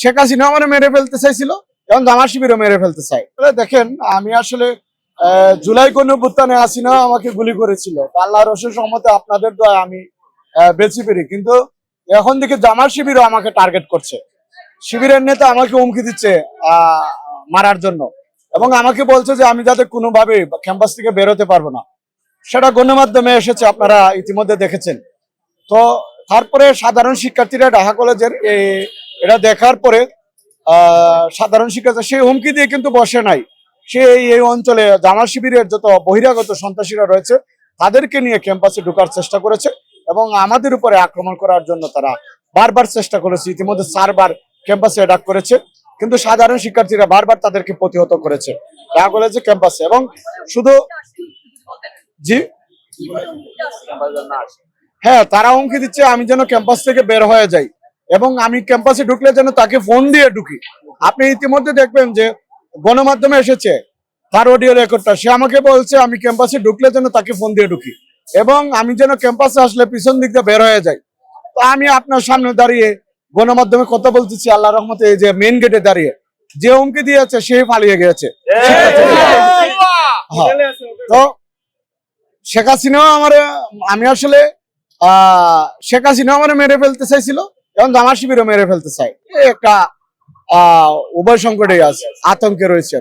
শেখ হাসিনা আমার মেরে ফেলতে চাইছিল এবং জামাত শিবিরও মেরে ফেলতে চাই। দেখেন, আমি আসলে জুলাই গণঅভ্যুত্থানে হাসিনা আমাকে গুলি করেছিল, আল্লাহর অশেষ রহমতে আপনাদের দয়া আমি বেঁচে ফিরি। কিন্তু এখন থেকে জামাত শিবিরও আমাকে টার্গেট করছে। শিবিরের নেতা আমাকে হুমকি দিচ্ছে মারার জন্য, এবং আমাকে বলছে যে আমি যাতে কোনোভাবে ক্যাম্পাস থেকে বেরোতে পারবো না। সেটা গণমাধ্যমে এসেছে, আপনারা ইতিমধ্যে দেখেছেন। তো তারপরে সাধারণ শিক্ষার্থীরা ঢাকা কলেজের এটা দেখার পরে সাধারণ শিক্ষার্থী সেই হুমকি দিয়ে কিন্তু বসে নাই। সে এই অঞ্চলে জামাত শিবিরের যত বহিরাগত সন্ত্রাসীরা রয়েছে তাদেরকে নিয়ে ক্যাম্পাসে ঢোকার চেষ্টা করেছে এবং আমাদের উপরে আক্রমণ করার জন্য তারা বারবার চেষ্টা করেছে। ইতিমধ্যে 4 বার ক্যাম্পাসে অ্যাটাক করেছে, কিন্তু সাধারণ শিক্ষার্থীরা বারবার তাদেরকে প্রতিহত করেছে ঢাকা কলেজে ক্যাম্পাসে। এবং শুধু জি হ্যাঁ, তারা হুমকি দিচ্ছে আমি যেন ক্যাম্পাস থেকে বের হয়ে যাই এবং আমি ক্যাম্পাসে ঢুকলে যেন তাকে ফোন দিয়ে ঢুকি। আপনি ইতিমধ্যে দেখবেন যে গণমাধ্যমে এসেছে তার অডিও রেকর্ডটা, সে আমাকে বলছে আমি ক্যাম্পাসে ঢুকলে যেন তাকে ফোন দিয়ে ঢুকি এবং আমি যেন ক্যাম্পাসে আসলে পিছন দিক দিয়ে বের হয়ে যাই। তো আমি আপনার সামনে দাঁড়িয়ে গণমাধ্যমে কথা বলতেছি, আল্লাহ রহমতে এই যে মেইন গেটে দাঁড়িয়ে যে হুমকি দিয়েছে সে পালিয়ে গেছে। তো শেখ হাসিনাও আমি আসলে শেখ হাসিনা আমার মেরে ফেলতে চাইছিল এবং জামাত শিবিরও মেরে ফেলতে চাই। একটা উভয় সংকটে আছে, আতঙ্কে রয়েছে।